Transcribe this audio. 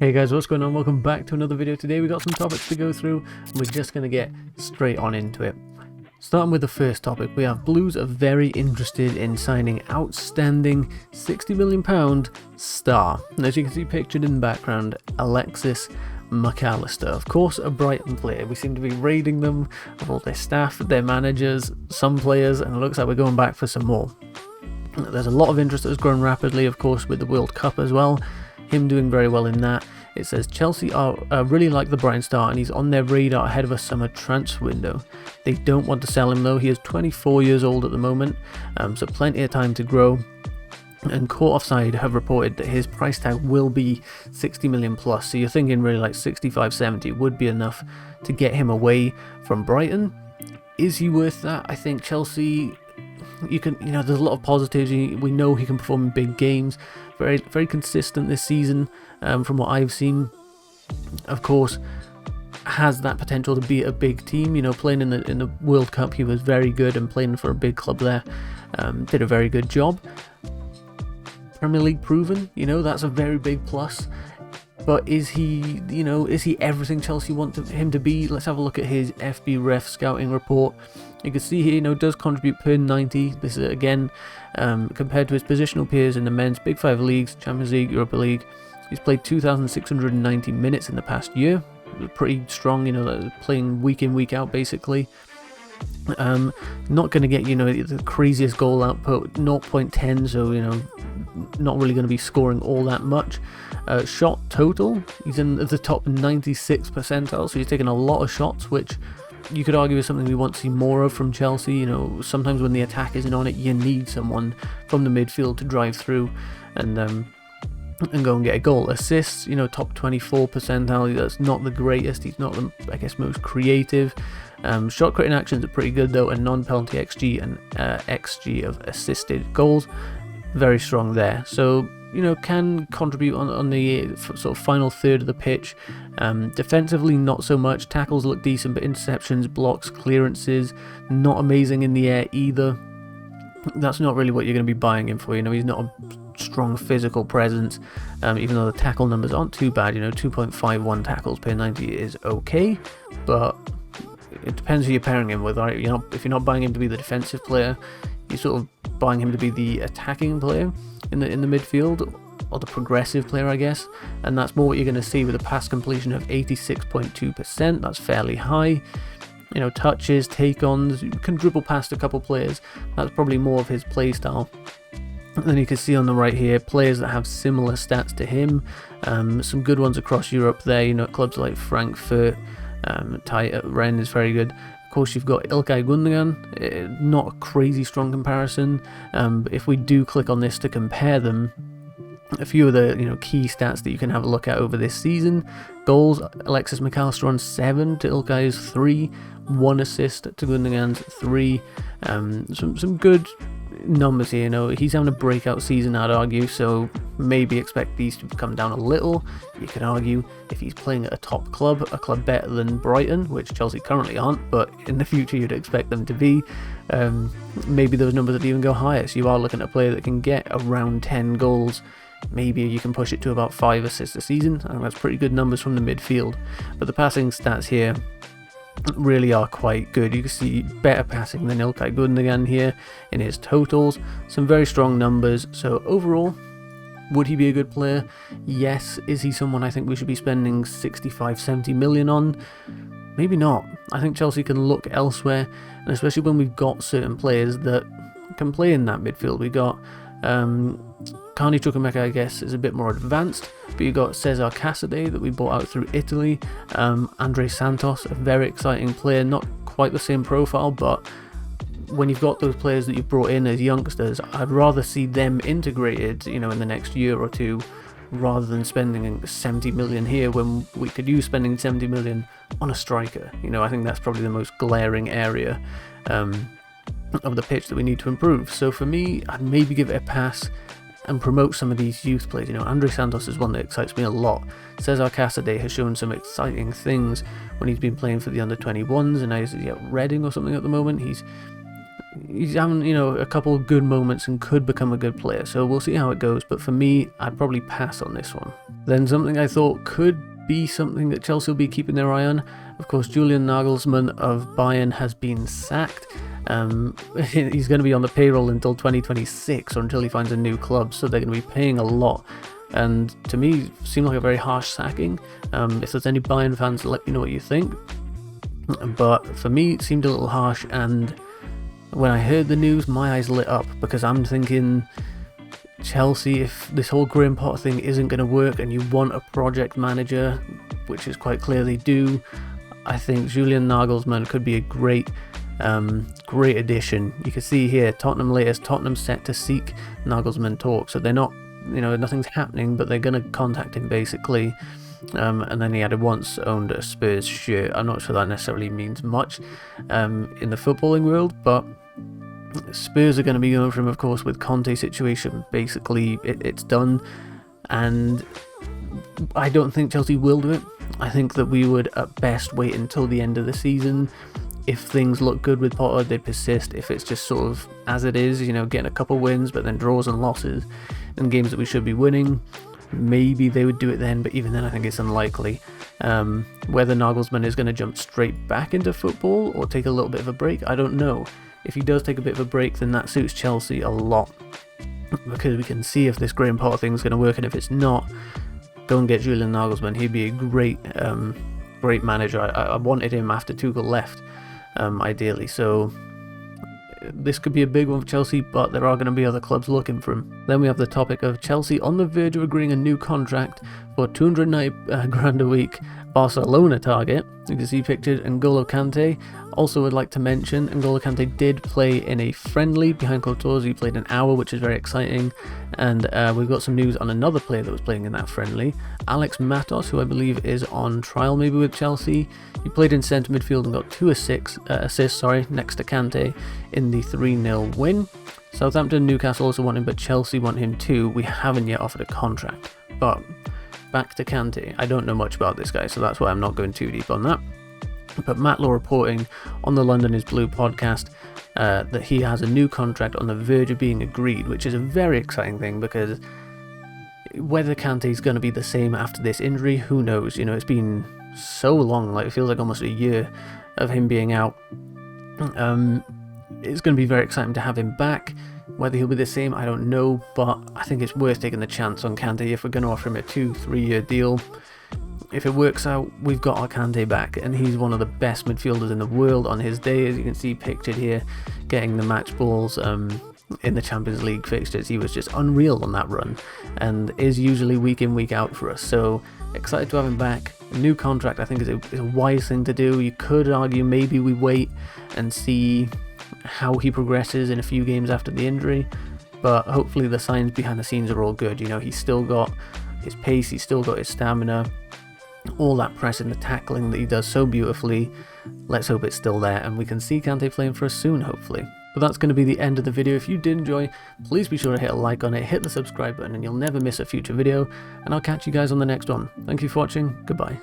Hey guys, what's going on? Welcome back to another video. Today we got some topics to go through and we're just going to get straight on into it. Starting with the first topic, we have Blues are very interested in signing outstanding £60 million star. And as you can see pictured in the background, Alexis McAllister. Of course, a Brighton player. We seem to be raiding them of all their staff, their managers, some players, and it looks like we're going back for some more. There's a lot of interest that's grown rapidly, of course, with the World Cup as well. Him doing very well in that. It says Chelsea are really like the Brighton star and he's on their radar ahead of a summer transfer window. They don't want to sell him though. He is 24 years old at the moment, so plenty of time to grow. And Court Offside have reported that his price tag will be 60 million plus, so you're thinking really like 65-70 would be enough to get him away from Brighton. Is he worth that? I think Chelsea, there's a lot of positives. We know he can perform in big games. Very consistent this season, from what I've seen. Of course, has that potential to be a big team. Playing in the World Cup, he was very good, and playing for a big club there, did a very good job. Premier League proven, that's a very big plus. But is he everything Chelsea want him to be? Let's have a look at his FB Ref scouting report. You can see here, does contribute per 90. This is again compared to his positional peers in the men's Big Five leagues, Champions League, Europa League. He's played 2,690 minutes in the past year. Pretty strong, playing week in, week out basically. Not going to get the craziest goal output, 0.10, so not really going to be scoring all that much. Shot total, he's in the top 96 percentile, so he's taking a lot of shots, which you could argue is something we want to see more of from Chelsea. Sometimes when the attack isn't on it, you need someone from the midfield to drive through and go and get a goal. Assists, top 24 percentile. That's not the greatest. He's not the, most creative. Shot creating actions are pretty good though, and non-penalty XG and XG of assisted goals, very strong there. So can contribute on the sort of final third of the pitch. Defensively, not so much. Tackles look decent, but interceptions, blocks, clearances, not amazing in the air either. That's not really what you're going to be buying him for. He's not a strong physical presence, even though the tackle numbers aren't too bad. 2.51 tackles per 90 is okay, but it depends who you're pairing him with, right? If you're not buying him to be the defensive player, you're sort of buying him to be the attacking player in the midfield, or the progressive player, I guess. And that's more what you're going to see with a pass completion of 86.2%. That's fairly high. Touches, take-ons, can dribble past a couple players. That's probably more of his play style. And then you can see on the right here, players that have similar stats to him. Some good ones across Europe there, clubs like Frankfurt, Rennes is very good. Of course, you've got İlkay Gundogan, not a crazy strong comparison. But if we do click on this to compare them, a few of the key stats that you can have a look at over this season. Goals, Alexis McAllister on 7 to İlkay's 3, 1 assist to Gundogan's 3. Some good numbers here. He's having a breakout season, I'd argue, so maybe expect these to come down a little. You could argue if he's playing at a top club, a club better than Brighton, which Chelsea currently aren't, but in the future you'd expect them to be, maybe those numbers would even go higher. So you are looking at a player that can get around 10 goals. Maybe you can push it to about 5 assists a season. I think that's pretty good numbers from the midfield. But the passing stats here really are quite good. You can see better passing than İlkay Gundogan here in his totals. Some very strong numbers. So overall, would he be a good player? Yes. Is he someone I think we should be spending 65-70 million on? Maybe not. I think Chelsea can look elsewhere, and especially when we've got certain players that can play in that midfield. We got Kante Chukwuemeka, I guess, is a bit more advanced, but you got Cesar Casadei that we bought out through Italy, Andre Santos, a very exciting player, not quite the same profile, but when you've got those players that you've brought in as youngsters, I'd rather see them integrated, in the next year or two, rather than spending 70 million here when we could use spending 70 million on a striker. I think that's probably the most glaring area of the pitch that we need to improve. So for me, I'd maybe give it a pass and promote some of these youth players. Andre Santos is one that excites me a lot. Cesar Casadei has shown some exciting things when he's been playing for the under-21s, and now he's at Reading or something at the moment. He's he's having, you know, a couple of good moments and could become a good player, so we'll see how it goes, but for me, I'd probably pass on this one. Then something I thought could be something that Chelsea will be keeping their eye on. Of course, Julian Naglesmann of Bayern has been sacked. He's going to be on the payroll until 2026, or until he finds a new club, so they're going to be paying a lot. And to me, it seemed like a very harsh sacking. If there's any Bayern fans, let me know what you think. But for me, it seemed a little harsh, and when I heard the news, my eyes lit up, because I'm thinking, Chelsea, if this whole Graham Potter thing isn't going to work and you want a project manager, which is quite clear they do, I think Julian Nagelsmann could be a great addition. You can see here, Tottenham set to seek Nagelsmann talk, so they're not, you know, nothing's happening, but they're going to contact him basically. And then he had once owned a Spurs shirt. I'm not sure that necessarily means much in the footballing world, but Spurs are going to be going for him, of course, with Kante situation. Basically, it's done, and I don't think Chelsea will do it. I think that we would at best wait until the end of the season. If things look good with Potter, they'd persist. If it's just sort of as it is, you know, getting a couple wins, but then draws and losses in games that we should be winning, maybe they would do it then, but even then I think it's unlikely. Whether Nagelsmann is going to jump straight back into football or take a little bit of a break, I don't know. If he does take a bit of a break, then that suits Chelsea a lot, because we can see if this Graham Potter thing is going to work, and if it's not, go and get Julian Nagelsmann. He'd be a great manager. I wanted him after Tuchel left, ideally, so this could be a big one for Chelsea, but there are going to be other clubs looking for him. Then we have the topic of Chelsea on the verge of agreeing a new contract for 290 grand a week. Barcelona target. You can see pictured N'Golo Kante. Also would like to mention, N'Golo Kante did play in a friendly behind closed doors. He played an hour, which is very exciting. And we've got some news on another player that was playing in that friendly, Alex Matos, who I believe is on trial maybe with Chelsea. He played in centre midfield and got 2 assists next to Kante in the 3-0 win. Southampton and Newcastle also want him, but Chelsea want him too. We haven't yet offered a contract. But back to Kante. I don't know much about this guy, so that's why I'm not going too deep on that. But Matt Law reporting on the London is Blue podcast that he has a new contract on the verge of being agreed, which is a very exciting thing, because whether Kante is going to be the same after this injury, who knows? You know, it's been so long, like it feels like almost a year of him being out. It's going to be very exciting to have him back. Whether he'll be the same, I don't know, but I think it's worth taking the chance on Kante if we're going to offer him a 2-3 year deal. If it works out, we've got our Kante back, and he's one of the best midfielders in the world on his day, as you can see pictured here, getting the match balls in the Champions League fixtures. He was just unreal on that run, and is usually week in, week out for us, so excited to have him back. A new contract I think is a wise thing to do. You could argue maybe we wait and see how he progresses in a few games after the injury, but hopefully the signs behind the scenes are all good. You know, he's still got his pace, he's still got his stamina, all that pressing, the tackling that he does so beautifully. Let's hope it's still there, and we can see Kante playing for us soon, hopefully. But that's going to be the end of the video. If you did enjoy, please be sure to hit a like on it, hit the subscribe button, and you'll never miss a future video, and I'll catch you guys on the next one. Thank you for watching, goodbye.